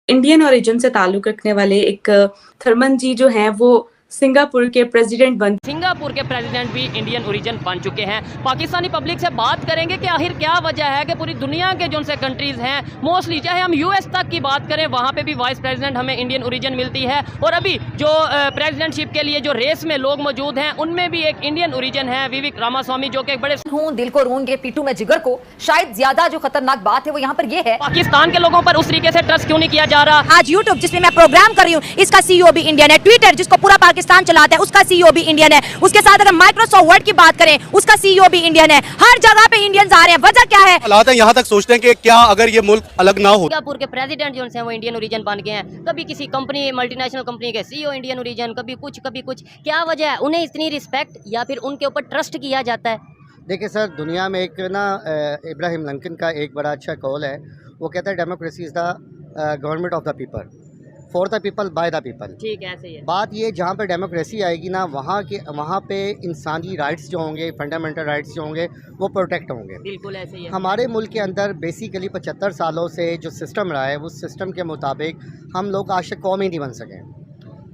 Indian origin से ताल्लुक़ रखने वाले एक थर्मन जी जो हैं वो सिंगापुर के प्रेसिडेंट बन सिंगापुर के प्रेसिडेंट भी इंडियन ओरिजिन बन चुके हैं। पाकिस्तानी पब्लिक से बात करेंगे कि आखिर क्या वजह है कि पूरी दुनिया के जो से कंट्रीज़ हैं, मोस्टली चाहे हम यूएस तक की बात करें, वहाँ पे भी वाइस प्रेसिडेंट हमें इंडियन ओरिजिन मिलती है। और अभी जो प्रेसिडेंटशिप के लिए जो रेस में लोग मौजूद हैं, उनमें भी एक इंडियन ओरिजिन है, विवेक रामास्वामी, जो कि एक बड़े दिल को रूंध के पीटू में जिगर को। शायद ज्यादा जो खतरनाक बात है वो यहाँ पर ये है, पाकिस्तान के लोगों पर उस तरीके से ट्रस्ट क्यों नहीं किया जा रहा। आज यूट्यूब जिसमें मैं प्रोग्राम कर रही हूँ, इसका सीईओ भी इंडियन है। ट्विटर जिसको पूरा पाकिस्तान चलाता है, उसका सीईओ भी इंडियन है। उसके साथ अगर माइक्रोसॉफ्ट वर्ड की बात करें, उसका सीईओ भी इंडियन है। हर जगह पे इंडियंस आ रहे हैं। वजह क्या है? हालात है यहाँ तक सोचते हैं कि क्या अगर ये मुल्क अलग ना हो। सिंगापुर के प्रेसिडेंट जो हैं वो इंडियन ओरिजिन बन गए हैं। कभी किसी कंपनी, मल्टीनेशनल कंपनी के सीईओ इंडियन ओरिजिन, कभी कुछ। क्या वजह है? उन्हें इतनी रिस्पेक्ट या फिर उनके ऊपर ट्रस्ट किया जाता है? देखिए सर, दुनिया में एक ना इब्राहिम लिंकन का एक बड़ा अच्छा कॉल है। वो कहता है democracy is the government of the people, for the people, by the people. ठीक है, ऐसे ही है। बात ये, जहाँ पे डेमोक्रेसी आएगी ना, वहाँ पे इंसानी राइट्स जो होंगे, फंडामेंटल राइट्स जो होंगे, वो प्रोटेक्ट होंगे। बिल्कुल ऐसे ही है। हमारे मुल्क के अंदर बेसिकली 75 सालों से जो सिस्टम रहा है, उस सिस्टम के मुताबिक हम लोग आज तक कौम ही नहीं बन सके।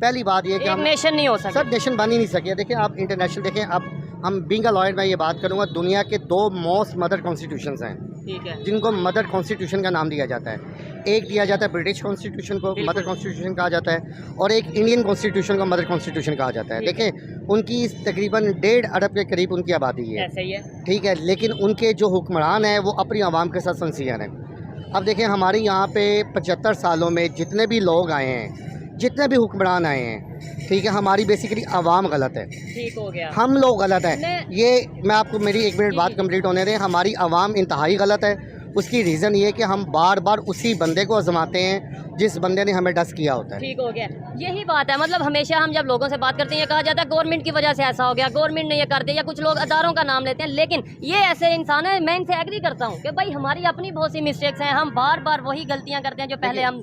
पहली बात ये कि हम नेशन नहीं हो सकता, सब नेशन बन ही नहीं सके। देखें आप इंटरनेशनल देखें, अब हम बीइंग अ लॉयर, मैं ये बात करूँगा, दुनिया के 2 मोस्ट मदर कॉन्स्टिट्यूशंस हैं, ठीक है, जिनको मदर कॉन्स्टिट्यूशन का नाम दिया जाता है। एक दिया जाता है ब्रिटिश कॉन्स्टिट्यूशन को मदर कॉन्स्टिट्यूशन कहा जाता है, और एक इंडियन कॉन्स्टिट्यूशन को मदर कॉन्स्टिट्यूशन कहा जाता है। देखें उनकी तकरीबन 1.5 अरब के करीब उनकी आबादी है, ऐसे ही है, ठीक है, लेकिन उनके जो हुक्मरान हैं वो अपनी आवाम के साथ सिंसियर हैं। अब देखें हमारे यहाँ पे 75 सालों में जितने भी लोग आए हैं, जितने भी हुक्मरान आए हैं, ठीक है, हमारी बेसिकली आवाम गलत है, ठीक हो गया, हम लोग गलत हैं। ये मैं आपको मेरी 1 मिनट बात कंप्लीट होने दें। हमारी आवाम इंतहाई गलत है। उसकी रीज़न ये है कि हम बार बार उसी बंदे को आजमाते हैं जिस बंदे ने हमें डस्ट किया होता है। ठीक हो गया, यही बात है। मतलब हमेशा हम जब लोगों से बात करते हैं, ये कहा जाता है गवर्नमेंट की वजह से ऐसा हो गया, गवर्नमेंट ने ये कर दिया, या कुछ लोग अदारों का नाम लेते हैं। लेकिन ये ऐसे इंसान है, मैं इनसे एग्री करता हूँ कि भाई हमारी अपनी बहुत सी मिस्टेक्स हैं, हम बार बार वही गलतियाँ करते हैं जो पहले हम।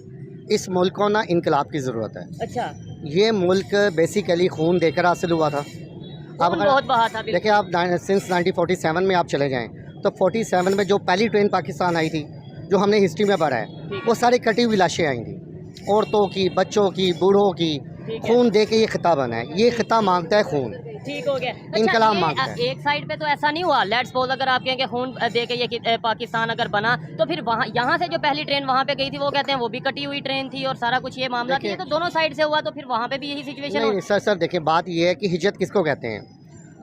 इस मुल्क को ना इनकलाब की ज़रूरत है। अच्छा, ये मुल्क बेसिकली खून देकर हासिल हुआ था। अब बहुत बहा था। देखिए आप सिंस 1947 में आप चले जाएं तो 47 में जो पहली ट्रेन पाकिस्तान आई थी, जो हमने हिस्ट्री में पढ़ा है, वो सारी कटी हुई लाशें आई थी, औरतों की, बच्चों की, बूढ़ों की। खून दे के ये खिता बना है। ये खिता मांगता है खून। ठीक हो गया, इनकलाब मांगता है। एक साइड पे तो ऐसा नहीं हुआ। लेट्स सपोज अगर आप कहें कि खून दे के ये पाकिस्तान अगर बना, तो फिर वहाँ यहाँ से जो पहली ट्रेन वहाँ पे गई थी, वो कहते हैं वो भी कटी हुई ट्रेन थी और सारा कुछ ये मामला थी। तो दोनों साइड से हुआ, तो फिर वहाँ पे भी यही सिचुएशन। नहीं सर, देखिए बात ये है कि हिजरत किसको कहते हैं।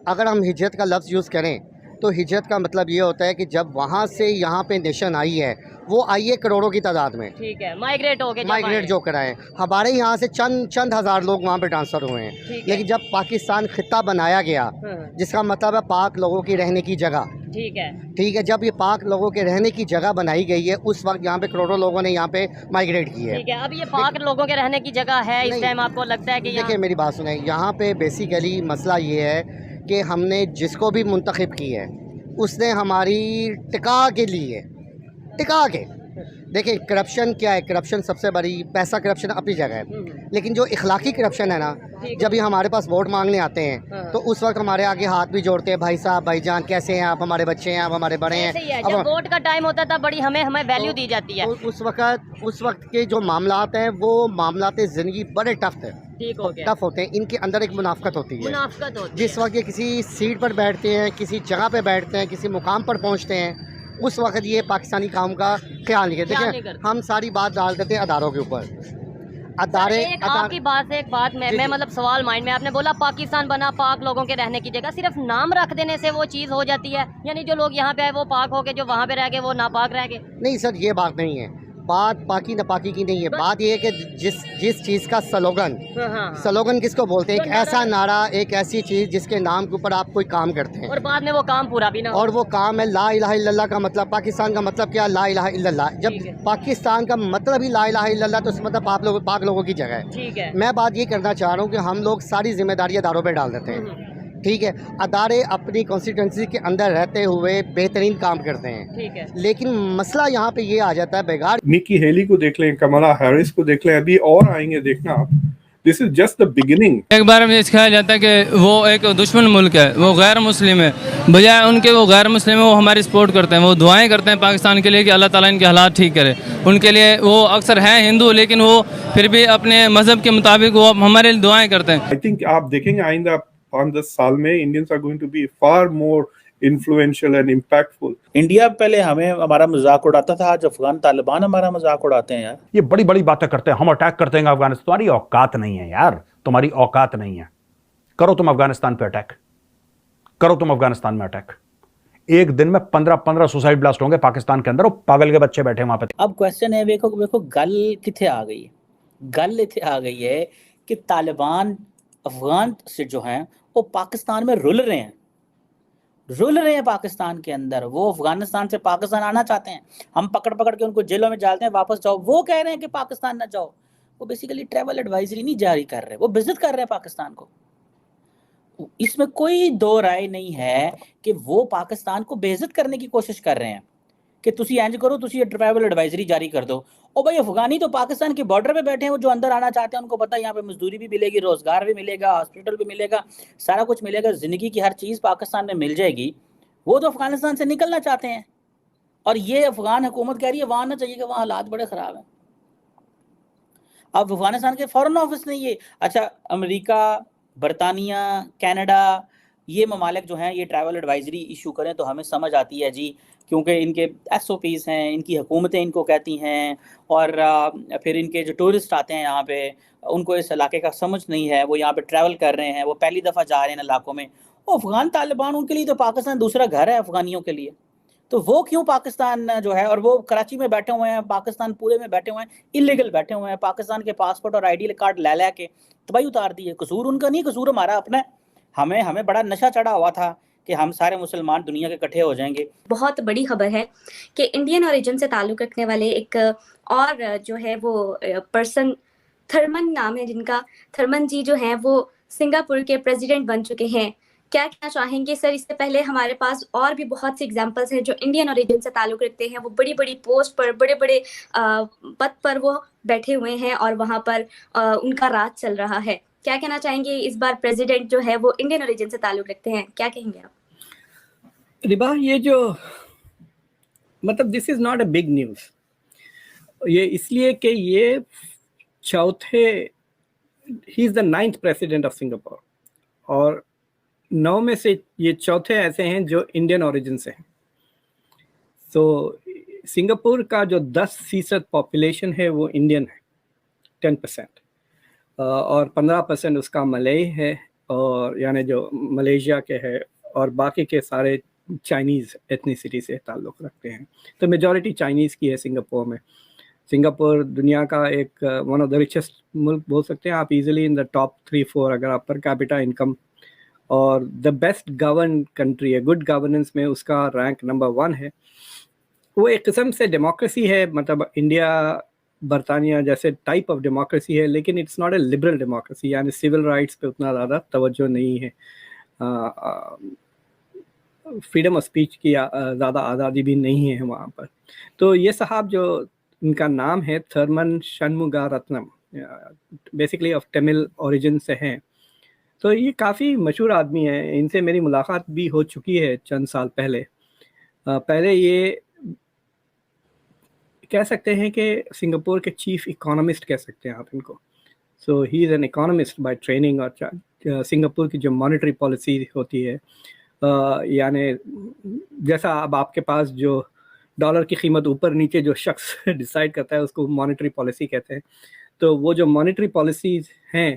अगर हम हिजरत का लफ्ज़ यूज़ करें तो हिजरत का मतलब ये होता है कि जब वहाँ से यहाँ पे नेशन आई है, वो आई है करोड़ों की तादाद में, ठीक है, माइग्रेट हो गए, माइग्रेट जो कराएं। हमारे यहाँ से चंद हज़ार लोग वहाँ पे ट्रांसफ़र हुए हैं। लेकिन जब पाकिस्तान खिता बनाया गया, जिसका मतलब है पाक लोगों की रहने की जगह, ठीक है, जब ये पाक लोगों के रहने की जगह बनाई गई है, उस वक्त यहाँ पे करोड़ों लोगों ने यहाँ पे माइग्रेट की है। ठीक है, अब ये पाक लोगों के रहने की जगह है इस टाइम, आपको लगता है कि? देखिए मेरी बात सुने, यहाँ पे बेसिकली मसला ये है कि हमने जिसको भी मुंतखब की है, उसने हमारी टिका के लिए देखिए करप्शन क्या है। करप्शन सबसे बड़ी, पैसा करप्शन अपनी जगह है, लेकिन जो इखलाकी करप्शन है ना, जब ये हमारे पास वोट मांगने आते हैं तो उस वक्त हमारे आगे हाथ भी जोड़ते हैं, भाई साहब, भाईजान कैसे हैं आप, हमारे बच्चे हैं आप, हमारे बड़े हैं। जब वोट का टाइम होता था बड़ी हमें वैल्यू दी जाती है। उस वक्त के जो मामलात हैं, वो मामलात ज़िंदगी बड़े टफ होते हैं। इनके अंदर एक मुनाफकत होती है। जिस वक्त ये किसी सीट पर बैठते हैं, किसी जगह पर बैठते हैं, किसी मुकाम पर पहुँचते हैं, उस वक्त ये पाकिस्तानी काम का ख्याल नहीं करते। देखिए हम सारी बात डाल देते हैं अदारों के ऊपर। आपकी बात से एक बात मैं मतलब सवाल माइंड में, आपने बोला पाकिस्तान बना पाक लोगों के रहने की जगह, सिर्फ नाम रख देने से वो चीज़ हो जाती है? यानी जो लोग यहाँ पे आए वो पाक हो गए, जो वहाँ पे रह गए वो नापाक रह गए? नहीं सर, ये बात नहीं है। बात पाकी नापाकी की नहीं है। बात ये है कि जिस चीज़ का स्लोगन किसको बोलते हैं, एक ऐसा नारा, एक ऐसी चीज़ जिसके नाम के ऊपर आप कोई काम करते हैं और बाद में वो काम पूरा भी ना हो। और वो काम है ला इलाहा इल्लल्लाह का मतलब। पाकिस्तान का मतलब क्या? ला इलाहा इल्लल्लाह। जब पाकिस्तान का मतलब ही ला इलाहा इल्लल्लाह, तो उसका मतलब पाक लोगों की जगह है। ठीक है, मैं बात ये करना चाह रहा हूँ कि हम लोग सारी जिम्मेदारी अदारों पर डाल देते हैं, ठीक है। अदारे अपनी कॉन्स्टिट्यूंसी के अंदर रहते हुए बेहतरीन काम करते हैं, ठीक है, लेकिन मसला यहाँ पे ये आ जाता है बेगार। निकी हेली को देख लें, कमला हैरिस को देख लें, अभी और आएंगे देखना आप, This is just the beginning. ایک بار میں سکھایا جاتا ہے کہ وہ ایک دشمن ملک ہے, وہ غیر مسلم ہے, بجائے ان کے وہ غیر مسلم ہے وہ ہماری سپورٹ کرتے ہیں, وہ دعائیں کرتے ہیں پاکستان کے لیے کہ اللہ تعالیٰ ان کے حالات ٹھیک کرے. ان کے لیے وہ اکثر ہیں ہندو, لیکن وہ پھر بھی اپنے مذہب کے مطابق وہ ہمارے لیے دعائیں کرتے ہیں. I think آپ دیکھیں گے آئندہ 5-10 سال میں Indians are going to be far more influential and impactful. India پہلے ہمارا مذاق اڑاتا تھا, آج افغان طالبان ہمارا مذاق اڑاتے ہیں یار. یہ بڑی بڑی باتیں کرتے ہیں, ہم اٹیک کرتے ہیں افغانستان. تمہاری اوقات نہیں ہے یار, تمہاری اوقات نہیں ہے. کرو تم افغانستان پہ اٹیک, کرو تم افغانستان میں اٹیک. ایک دن میں 15 سوسائڈ بلاسٹ ہوں گے پاکستان کے اندر, وہ پاگل کے بچے بیٹھے وہاں پہ. اب کوشچن ہے, دیکھو گل کتنے آ گئی, گل اتنے آ گئی ہے کہ طالبان افغان سے جو ہیں وہ پاکستان میں رل رہے ہیں پاکستان کے اندر. وہ افغانستان سے پاکستان آنا چاہتے ہیں, ہم پکڑ کے ان کو جیلوں میں ڈالتے ہیں, واپس جاؤ. وہ کہہ رہے ہیں کہ پاکستان نہ جاؤ. وہ بیسیکلی ٹریول ایڈوائزری نہیں جاری کر رہے, وہ وزٹ کر رہے ہیں پاکستان کو. اس میں کوئی دو رائے نہیں ہے کہ وہ پاکستان کو بے عزت کرنے کی کوشش کر رہے ہیں کہ تسی اینج کرو, تسی یہ ٹریول ایڈوائزری جاری کر دو. اور بھائی افغانی تو پاکستان کے بارڈر پہ بیٹھے ہیں, وہ جو اندر آنا چاہتے ہیں ان کو پتہ ہے یہاں پہ مزدوری بھی ملے گی, روزگار بھی ملے گا, ہاسپٹل بھی ملے گا, سارا کچھ ملے گا, زندگی کی ہر چیز پاکستان میں مل جائے گی. وہ تو افغانستان سے نکلنا چاہتے ہیں, اور یہ افغان حکومت کہہ رہی ہے وہاں نہ چاہیے کہ وہاں حالات بڑے خراب ہیں. اب افغانستان کے فورن آفس نے یہ, اچھا امریکہ, برطانیہ, کینیڈا, یہ ممالک جو ہیں یہ ٹریول ایڈوائزری ایشو کریں تو ہمیں سمجھ آتی ہے جی, کیونکہ ان کے ایس او پیز ہیں, ان کی حکومتیں ان کو کہتی ہیں, اور پھر ان کے جو ٹورسٹ آتے ہیں یہاں پہ ان کو اس علاقے کا سمجھ نہیں ہے, وہ یہاں پہ ٹریول کر رہے ہیں, وہ پہلی دفعہ جا رہے ہیں علاقوں میں. وہ افغان طالبان ان کے لیے تو پاکستان دوسرا گھر ہے افغانیوں کے لیے, تو وہ کیوں پاکستان جو ہے, اور وہ کراچی میں بیٹھے ہوئے ہیں, پاکستان پورے میں بیٹھے ہوئے ہیں, انلیگل بیٹھے ہوئے ہیں, پاکستان کے پاسپورٹ اور آئی ڈی کارڈ لے کے تباہی اتار دی ہے. قصور ان کا نہیں, قصور ہمارا اپنا ہے. ہمیں بڑا نشہ چڑھا ہوا تھا کہ ہم سارے مسلمان دنیا کے اکٹھے ہو جائیں گے. بہت بڑی خبر ہے کہ انڈین اوریجن سے تعلق رکھنے والے ایک اور جو ہے وہ پرسن, تھرمن نام ہے جن کا, تھرمن جی جو ہیں وہ سنگاپور کے پریزیڈنٹ بن چکے ہیں. کیا کہنا چاہیں گے سر؟ اس سے پہلے ہمارے پاس اور بھی بہت سی ایگزامپلس ہیں جو انڈین اوریجن سے تعلق رکھتے ہیں, وہ بڑی بڑی پوسٹ پر, بڑے بڑے پد پر وہ بیٹھے ہوئے ہیں اور وہاں پر ان کا راج چل رہا ہے. کیا کہنا چاہیں گے اس بار پریزیڈنٹ جو ہے وہ انڈین اوریجن سے تعلق رکھتے ہیں, کیا کہیں گے آپ؟ ربا, یہ جو مطلب this is not a big news, یہ اس لیے کہ یہ چوتھے, he is the 9th president of Singapore, اور 9 میں سے یہ چوتھے ایسے ہیں جو انڈین اوریجن سے ہیں. تو سنگاپور کا جو 10% پاپولیشن ہے وہ انڈین ہے, 10%, اور 15% اس کا ملئی ہے, اور یعنی جو ملیشیا کے ہے, اور باقی کے سارے چائنیز ایتھنیسٹی سے تعلق رکھتے ہیں. تو میجورٹی چائنیز کی ہے سنگاپور میں. سنگاپور دنیا کا ایک ون آف دا ریچسٹ ملک بول سکتے ہیں آپ, ایزیلی ان دا ٹاپ 3-4 اگر آپ پر کیپیٹا انکم, اور دا بیسٹ گورن کنٹری ہے, گڈ گورننس میں اس کا رینک نمبر 1 ہے. وہ ایک قسم سے ڈیموکریسی ہے, مطلب انڈیا برطانیہ جیسے ٹائپ آف ڈیموکریسی ہے, لیکن it's not a liberal democracy, یعنی سول رائٹس پہ اتنا زیادہ توجہ نہیں ہے, فریڈم آف اسپیچ کی زیادہ آزادی بھی نہیں ہے وہاں پر. تو یہ صاحب جو ان کا نام ہے Tharman Shanmugaratnam, basically of Tamil origin سے ہیں. تو یہ کافی مشہور آدمی ہیں, ان سے میری ملاقات بھی ہو چکی ہے چند سال پہلے. پہلے یہ کہہ سکتے ہیں کہ سنگاپور کے چیف اکانومسٹ کہہ سکتے ہیں آپ ان کو. So he is an economist by training. اور سنگاپور کی جو مانیٹری پالیسی ہوتی ہے, یعنی جیسا اب آپ کے پاس جو ڈالر کی قیمت اوپر نیچے جو شخص ڈیسائیڈ کرتا ہے اس کو مانیٹری پالیسی کہتے ہیں. تو وہ جو مانیٹری پالیسیز ہیں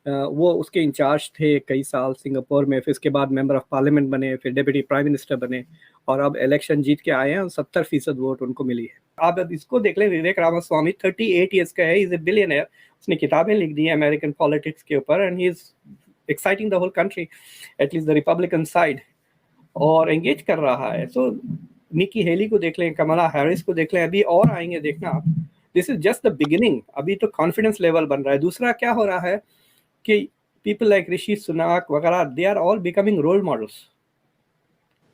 وہ اس کے انچارج تھے کئی سال سنگاپور میں, پھر اس کے بعد ممبر آف پارلیمنٹ بنے, پھر ڈپٹی پرائم منسٹر بنے, اور اب الیکشن جیت کے آئے ہیں, 70% ووٹ ان کو ملی ہے. آپ اب اس کو دیکھ لیں, وویک راماسوامی 38 ایئرس کا ہے, از اے بلینئر. اس نے کتابیں لکھ دی ہیں امریکن پالیٹکس کے اوپر, and he is exciting the whole country, at least the Republican side, اور انگیج کر رہا ہے. سو نکی ہیلی کو دیکھ لیں, کملا ہیرس کو دیکھ لیں, ابھی اور آئیں گے دیکھنا آپ. دس از جسٹ دا بگننگ, ابھی تو کانفیڈنس لیول بن رہا ہے. دوسرا کیا ہو رہا ہے کہ پیپل لائک رشی سناک وغیرہ, they are all becoming role models.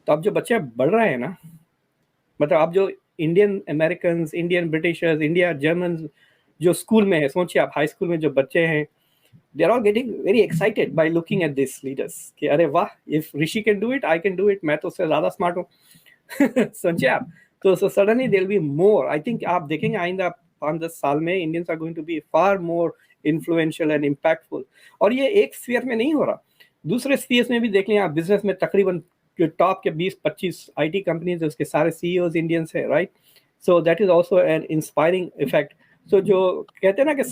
تو اب جو بچے بڑھ رہے ہیں نا, مطلب اب جو Indian Americans, Indian Britishers, India Germans جو اسکول میں ہے, سوچیے آپ ہائی اسکول میں جو بچے ہیں they are all getting very excited by looking at these leaders कि अरे वाह, if Rishi can do it, I can do it, मैं तो उससे ज़्यादा स्मार्ट हूँ समझे आप. तो suddenly there will be more. I think आप देखेंगे आइंदा 5-10 साल में Indians are going to be far more influential and impactful. और ये एक स्फीयर में नहीं हो रहा, दूसरे स्फीयर्स में भी देख लें आप. बिजनेस में तकरीबन जो टॉप के 20-25 IT कंपनीज है उसके सारे CEOs इंडियंस है, right. So that is also an inspiring effect. So जो कहते हैं ना कि